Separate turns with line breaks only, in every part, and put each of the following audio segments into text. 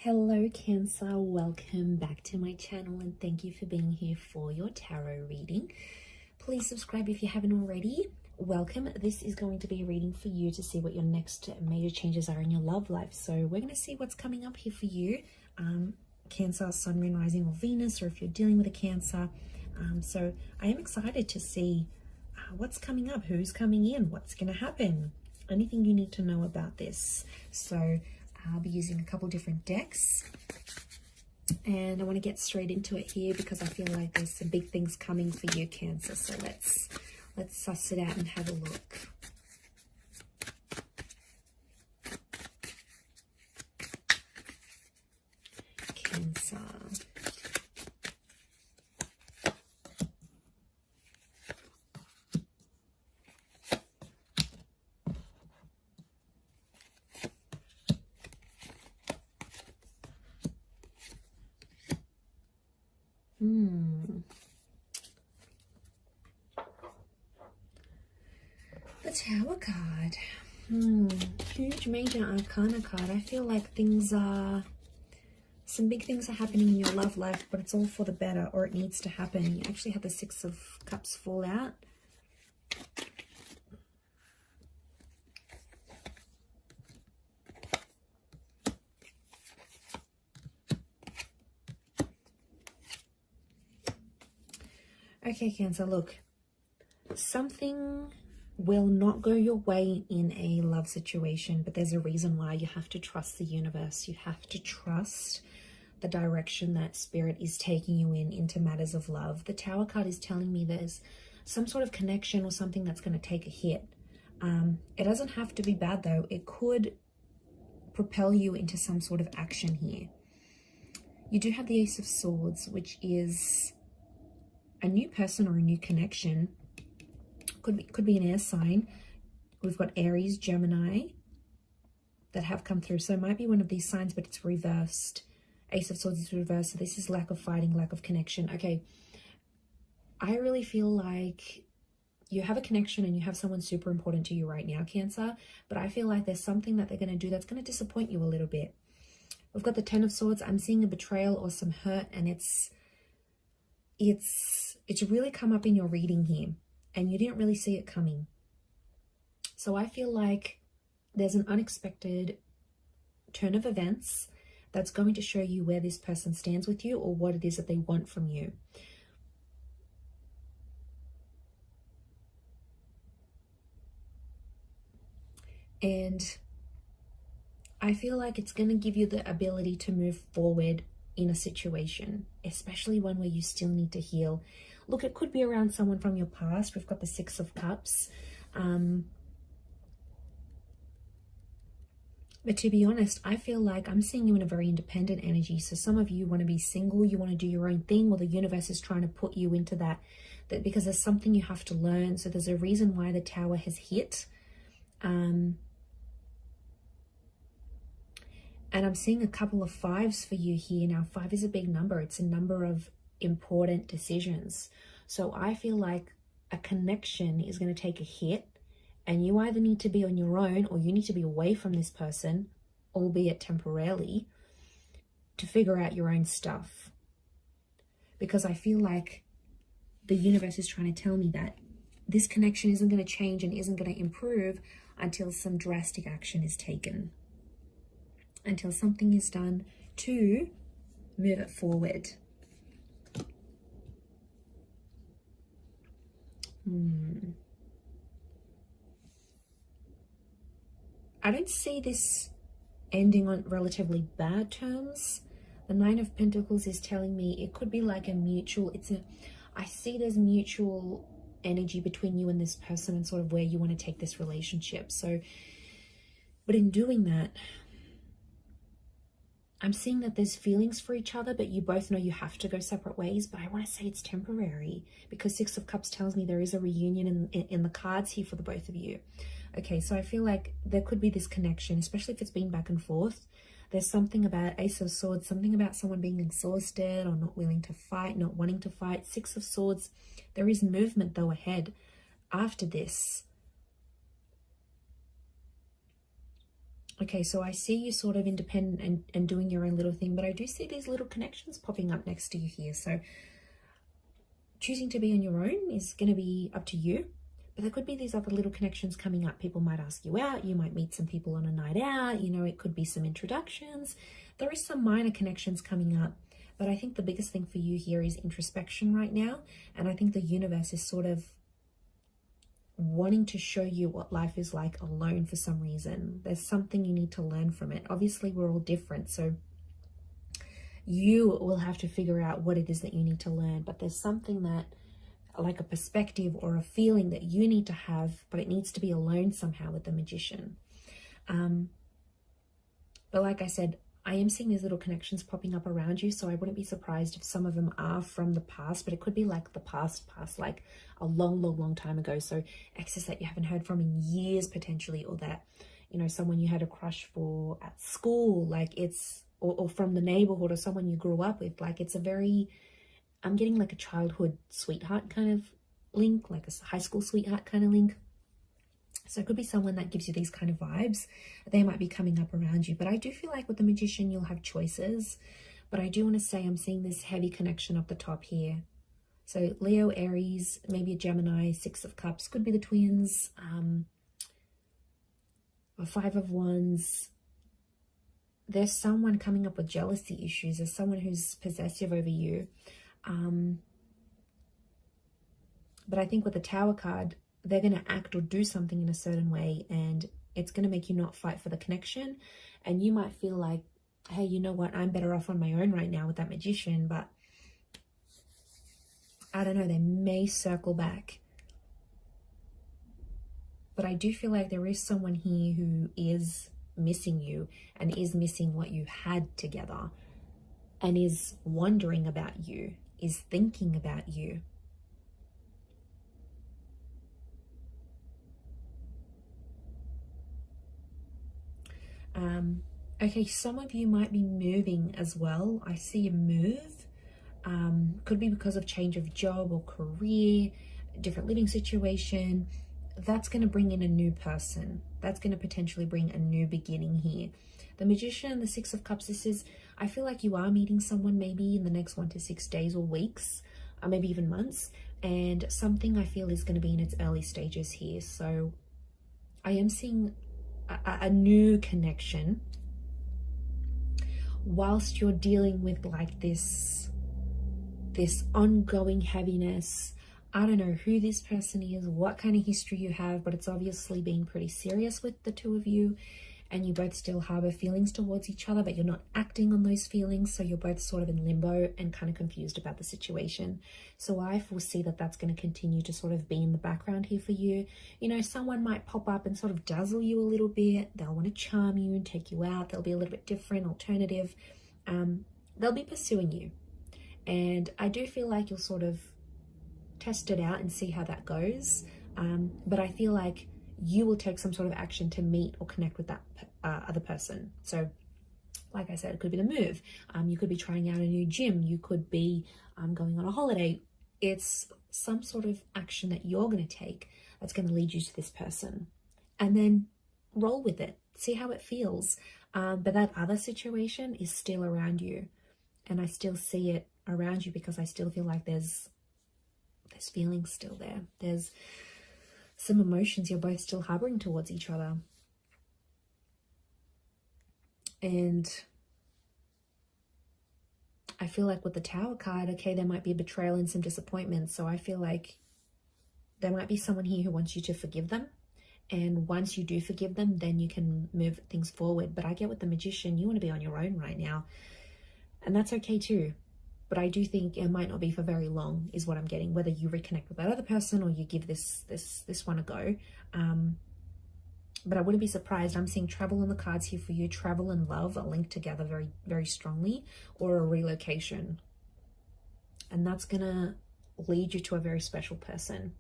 Hello Cancer, welcome back to my channel and thank you for being here for your tarot reading. Please subscribe if you haven't already. Welcome. This is going to be a reading for you to see what your next major changes are in your love life. So we're going to see what's coming up here for you. Cancer, Sun, Moon, Rising or Venus, or if you're dealing with a Cancer. So I am excited to see what's coming up, who's coming in, what's going to happen, anything you need to know about this. So I'll be using a couple different decks and I want to get straight into it here because I feel like there's some big things coming for you, Cancer. So let's suss it out and have a look. Cancer. The Tower card. Huge major arcana card. I feel like some big things are happening in your love life, but it's all for the better, or it needs to happen. You actually have the Six of Cups fall out. Okay, Cancer, look. Something will not go your way in a love situation, but there's a reason why. You have to trust the universe. You have to trust the direction that Spirit is taking you into matters of love. The Tower card is telling me there's some sort of connection or something that's going to take a hit. It doesn't have to be bad, though. It could propel you into some sort of action here. You do have the Ace of Swords, which is a new person or a new connection. Could be an air sign. We've got Aries, Gemini that have come through. So it might be one of these signs, but it's reversed. Ace of Swords is reversed. So this is lack of fighting, lack of connection. Okay. I really feel like you have a connection and you have someone super important to you right now, Cancer. But I feel like there's something that they're going to do that's going to disappoint you a little bit. We've got the Ten of Swords. I'm seeing a betrayal or some hurt, and it's really come up in your reading here. And you didn't really see it coming. So I feel like there's an unexpected turn of events that's going to show you where this person stands with you or what it is that they want from you. And I feel like it's going to give you the ability to move forward in a situation, especially one where you still need to heal. Look, it could be around someone from your past. We've got the Six of Cups. But to be honest, I feel like I'm seeing you in a very independent energy. So some of you want to be single, you want to do your own thing, or the universe is trying to put you into that because there's something you have to learn. So there's a reason why the Tower has hit. And I'm seeing a couple of fives for you here. Now, 5 is a big number. It's a number of important decisions. So I feel like a connection is going to take a hit, and you either need to be on your own or you need to be away from this person, albeit temporarily, to figure out your own stuff. Because I feel like the universe is trying to tell me that this connection isn't going to change and isn't going to improve until some drastic action is taken. Until something is done to move it forward. I don't see this ending on relatively bad terms. The Nine of Pentacles is telling me it could be like a mutual, I see there's mutual energy between you and this person and sort of where you want to take this relationship. So, but in doing that, I'm seeing that there's feelings for each other, but you both know you have to go separate ways. But I want to say it's temporary because Six of Cups tells me there is a reunion in the cards here for the both of you. Okay, so I feel like there could be this connection, especially if it's been back and forth. There's something about Ace of Swords, something about someone being exhausted or not willing to fight, not wanting to fight. Six of Swords, there is movement though ahead after this. Okay, so I see you sort of independent and doing your own little thing, but I do see these little connections popping up next to you here. So choosing to be on your own is going to be up to you, but there could be these other little connections coming up. People might ask you out, you might meet some people on a night out, you know, it could be some introductions. There is some minor connections coming up, but I think the biggest thing for you here is introspection right now. And I think the universe is sort of wanting to show you what life is like alone for some reason. There's something you need to learn from it. Obviously, we're all different, so you will have to figure out what it is that you need to learn, but there's something that, like a perspective or a feeling that you need to have, but it needs to be alone somehow with the Magician. But like I said, I am seeing these little connections popping up around you, so I wouldn't be surprised if some of them are from the past, but it could be like the past, like a long time ago. So exes that you haven't heard from in years potentially, or that, you know, someone you had a crush for at school, like it's, or from the neighborhood, or someone you grew up with. Like it's a very, I'm getting like a childhood sweetheart kind of link, like a high school sweetheart kind of link. So it could be someone that gives you these kind of vibes. They might be coming up around you. But I do feel like with the Magician, you'll have choices. But I do want to say I'm seeing this heavy connection up the top here. So Leo, Aries, maybe a Gemini, Six of Cups. Could be the twins. A Five of Wands. There's someone coming up with jealousy issues. There's someone who's possessive over you. But I think with the Tower card, they're going to act or do something in a certain way, and it's going to make you not fight for the connection. And you might feel like, hey, you know what, I'm better off on my own right now with that Magician, but I don't know, they may circle back. But I do feel like there is someone here who is missing you and is missing what you had together, and is wondering about you, is thinking about you. Okay, some of you might be moving as well. I see a move. Could be because of change of job or career, different living situation. That's going to bring in a new person. That's going to potentially bring a new beginning here. The Magician, the Six of Cups, this is, I feel like you are meeting someone maybe in the next 1 to 6 days or weeks, or maybe even months. And something I feel is going to be in its early stages here. So I am seeing a new connection whilst you're dealing with like this ongoing heaviness. I don't know who this person is, what kind of history you have, but it's obviously been pretty serious with the two of you, and you both still harbor feelings towards each other, but you're not acting on those feelings. So you're both sort of in limbo and kind of confused about the situation. So I foresee that that's going to continue to sort of be in the background here for you. You know, someone might pop up and sort of dazzle you a little bit. They'll want to charm you and take you out. They'll be a little bit different, alternative. They'll be pursuing you. And I do feel like you'll sort of test it out and see how that goes. But I feel like you will take some sort of action to meet or connect with that other person. So like I said, it could be the move. You could be trying out a new gym. You could be going on a holiday. It's some sort of action that you're going to take that's going to lead you to this person. And then roll with it. See how it feels. But that other situation is still around you. And I still see it around you because I still feel like there's feelings still there. There's some emotions you're both still harboring towards each other. And I feel like with the Tower card, okay, there might be betrayal and some disappointment. So I feel like there might be someone here who wants you to forgive them. And once you do forgive them, then you can move things forward. But I get with the Magician, you want to be on your own right now. And that's okay too. But I do think it might not be for very long is what I'm getting, whether you reconnect with that other person or you give this one a go. But I wouldn't be surprised. I'm seeing travel on the cards here for you. Travel and love are linked together very, very strongly, or a relocation. And that's going to lead you to a very special person.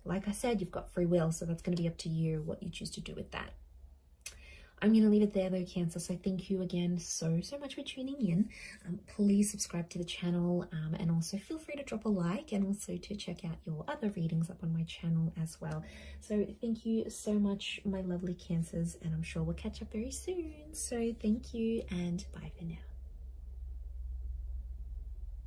Like I said, you've got free will, so that's going to be up to you what you choose to do with that. I'm going to leave it there though, Cancer. So thank you again so much for tuning in. Please subscribe to the channel, and also feel free to drop a like, and also to check out your other readings up on my channel as well. So thank you so much, my lovely Cancers, and I'm sure we'll catch up very soon. So thank you, and bye for now.